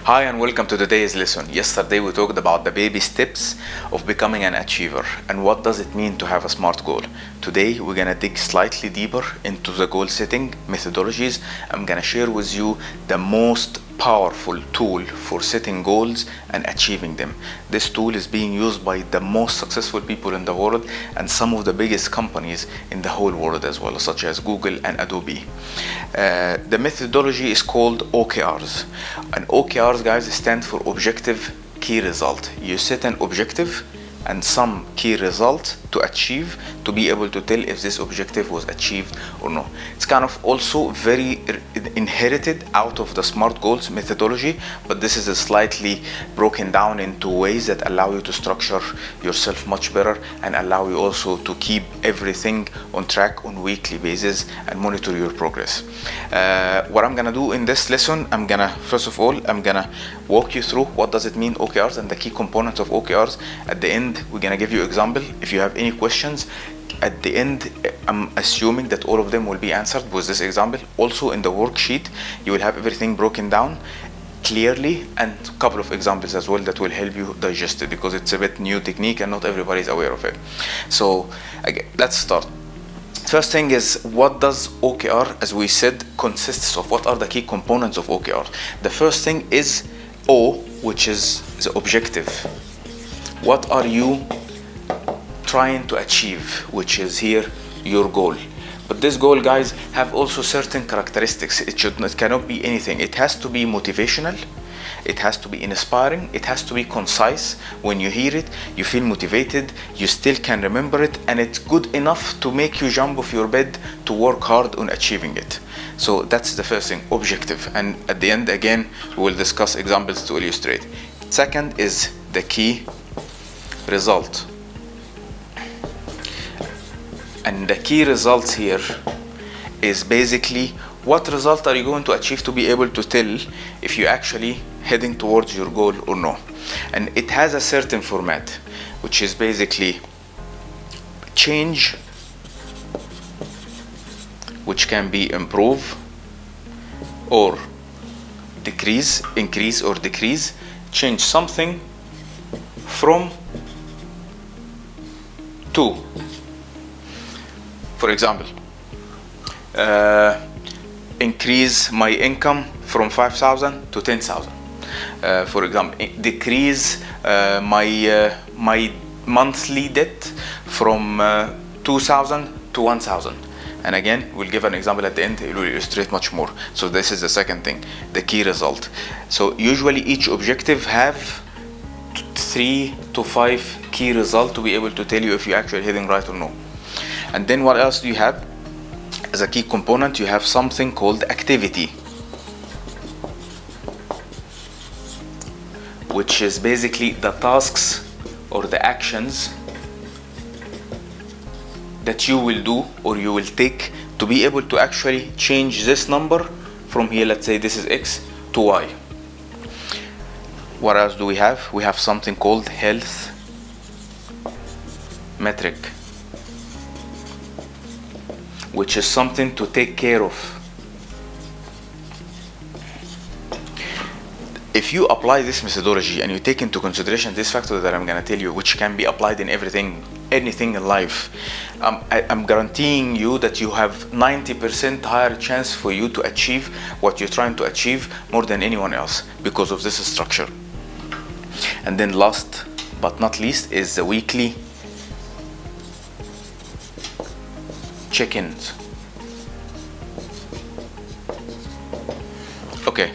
Hi and welcome to today's lesson. Yesterday we talked about the baby steps of becoming an achiever and what does it mean to have a SMART goal. Today we're gonna dig slightly deeper into the goal setting methodologies. I'm gonna share with you the most powerful tool for setting goals and achieving them. This tool is being used by the most successful people in the world and some of the biggest companies in the whole world as well, such as Google and Adobe. The methodology is called OKRs, and OKRs, guys, stand for objective key result. You set an objective and some key result to achieve to be able to tell if this objective was achieved or no. It's kind of also very inherited out of the SMART goals methodology, but this is a slightly broken down into ways that allow you to structure yourself much better and allow you also to keep everything on track on weekly basis and monitor your progress. What I'm gonna do in this lesson, first of all, I'm gonna walk you through what does it mean OKRs and the key components of OKRs. At the end, we're gonna give you example. If you have any questions at the end, I'm assuming that all of them will be answered with this example. Also in the worksheet, you will have everything broken down clearly and a couple of examples as well that will help you digest it, because it's a bit new technique and not everybody is aware of it. So again, let's start. First thing is, what does OKR, as we said, consists of? What are the key components of OKR? The first thing is O, which is the objective. What are you trying to achieve, which is here your goal. But this goal, guys, have also certain characteristics. It cannot be anything. It has to be motivational, it has to be inspiring, it has to be concise. When you hear it, you feel motivated, you still can remember it, and it's good enough to make you jump off your bed to work hard on achieving it. So that's the first thing, objective. And at the end, again, we will discuss examples to illustrate. Second is the key result. And the key results here is basically what result are you going to achieve to be able to tell if you're actually heading towards your goal or no. And it has a certain format, which is basically change, which can be improve or decrease, increase or decrease, change something from to. For example, increase my income from 5,000 to 10,000. For example, decrease my monthly debt from 2,000 to 1,000. And again, we'll give an example at the end. It will illustrate much more. So this is the second thing, the key result. So usually each objective have 3 to 5 key results to be able to tell you if you're actually heading right or no. And then what else do you have? As a key component, you have something called activity, which is basically the tasks or the actions that you will do or you will take to be able to actually change this number from here, let's say this is X, to Y. What else do we have? We have something called health metric, which is something to take care of. If you apply this methodology and you take into consideration this factor that I'm gonna tell you, which can be applied in anything in life, I'm guaranteeing you that you have 90% higher chance for you to achieve what you're trying to achieve more than anyone else because of this structure. And then last but not least is the weekly check-ins. Okay,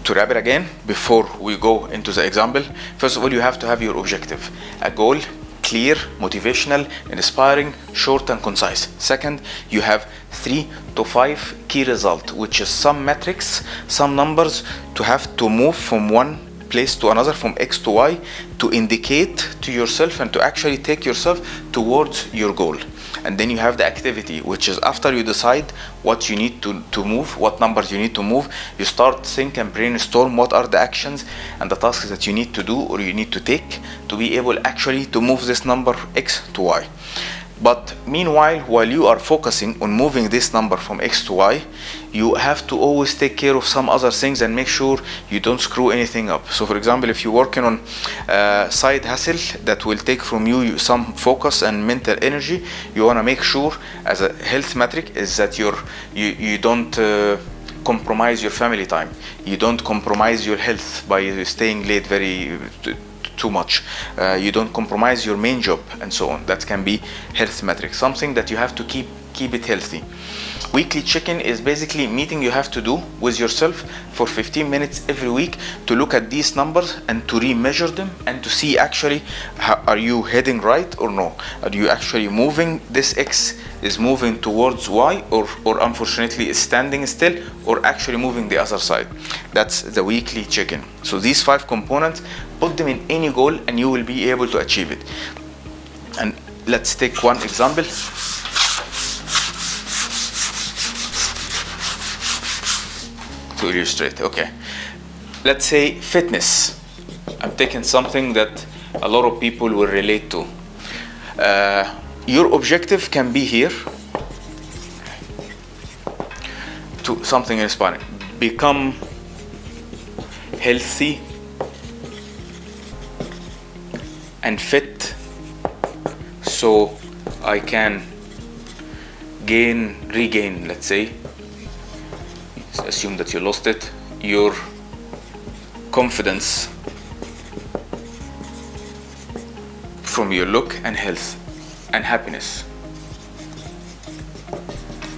to wrap it again, before we go into the example, first of all, you have to have your objective, a goal, clear, motivational, inspiring, short and concise. Second, you have 3 to 5 key results, which is some metrics, some numbers to have to move from one place to another, from X to Y, to indicate to yourself and to actually take yourself towards your goal. And then you have the activity, which is after you decide what you need to move, what numbers you need to move, you start think and brainstorm what are the actions and the tasks that you need to do or you need to take to be able actually to move this number X to Y. But meanwhile, while you are focusing on moving this number from X to Y, you have to always take care of some other things and make sure you don't screw anything up. So for example, if you're working on side hustle that will take from you some focus and mental energy, you want to make sure as a health metric is that you don't compromise your family time. You don't compromise your health by staying late too much. You don't compromise your main job and so on. That can be health metrics, something that you have to keep it healthy. Weekly check-in is basically a meeting you have to do with yourself for 15 minutes every week to look at these numbers and to re-measure them and to see actually are you heading right or no? Are you actually moving? This X is moving towards Y or unfortunately is standing still or actually moving the other side. That's the weekly check-in. So these 5 components, put them in any goal and you will be able to achieve it. And let's take one example. To illustrate, okay, let's say fitness. I'm taking something that a lot of people will relate to. Your objective can be here to something inspiring. Become healthy and fit so I can regain, let's say, assume that you lost it, your confidence from your look and health and happiness.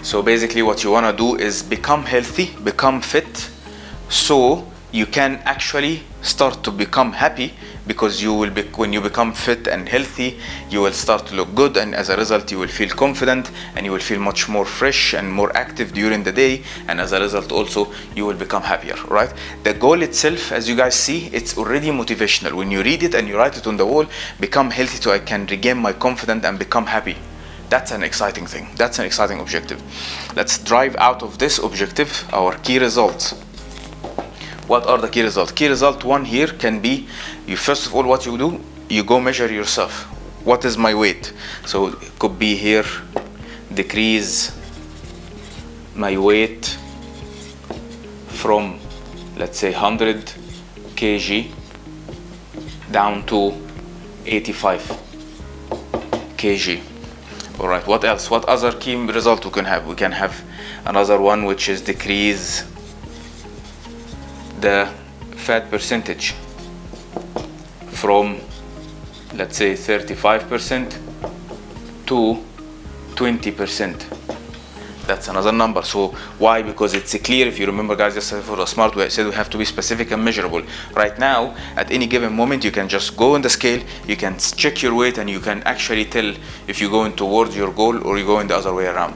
So basically what you want to do is become healthy, become fit, so you can actually start to become happy, because when you become fit and healthy, you will start to look good, and as a result you will feel confident and you will feel much more fresh and more active during the day, and as a result also you will become happier, right? The goal itself, as you guys see, it's already motivational. When you read it and you write it on the wall, become healthy so I can regain my confidence and become happy. That's an exciting thing. That's an exciting objective. Let's drive out of this objective our key results. What are the key results? Key result 1 here can be, first of all, what you do, you go measure yourself. What is my weight? So it could be here, decrease my weight from, let's say, 100 kg down to 85 kg. All right, what else? What other key result we can have? We can have another one, which is decrease the fat percentage from, let's say, 35% to 20%. That's another number. So why? Because it's clear. If you remember, guys, just for the smart way, I said we have to be specific and measurable. Right now, at any given moment, you can just go on the scale, you can check your weight, and you can actually tell if you're going towards your goal or you're going the other way around,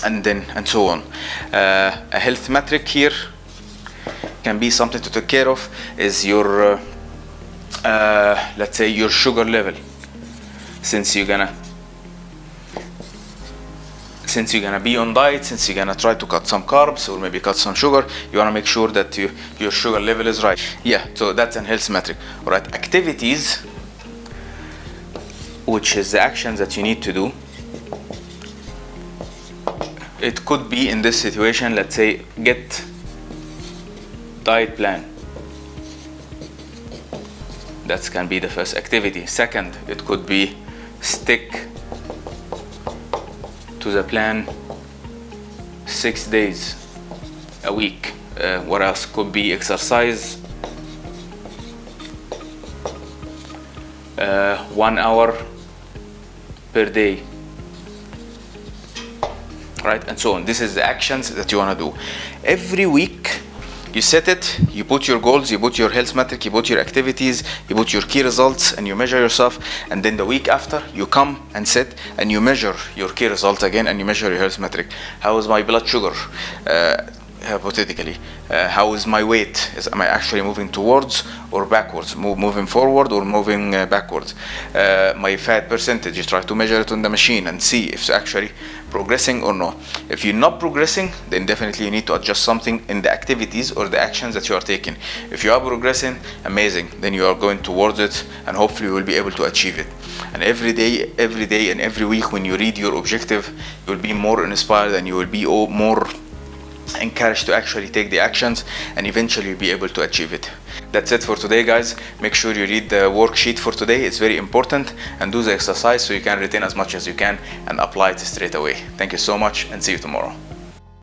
and so on. A health metric here can be something to take care of is your let's say your sugar level. Since you're gonna be on diet, since you're gonna try to cut some carbs or maybe cut some sugar, you wanna make sure that your sugar level is right. Yeah, so that's an health metric. All right, activities, which is the actions that you need to do. It could be, in this situation, let's say, get diet plan. That can be the first activity. Second, it could be stick to the plan 6 days a week. What else? Could be exercise 1 hour per day, right? And so on. This is the actions that you want to do every week. You set it, you put your goals, you put your health metric, you put your activities, you put your key results, and you measure yourself. And then the week after, you come and set and you measure your key results again, and you measure your health metric. How is my blood sugar? hypothetically, how is my weight? Am I actually moving towards or backwards? Moving forward or moving backwards? My fat percentage, you try to measure it on the machine and see if it's actually progressing or not. If you're not progressing, then definitely you need to adjust something in the activities or the actions that you are taking. If you are progressing, amazing, then you are going towards it, and hopefully you will be able to achieve it. And every day and every week, when you read your objective, you will be more inspired, and you will be more encouraged to actually take the actions, and eventually you'll be able to achieve it. That's it for today, guys. Make sure you read the worksheet for today. It's very important, and do the exercise so you can retain as much as you can and apply it straight away. Thank you so much, and see you tomorrow.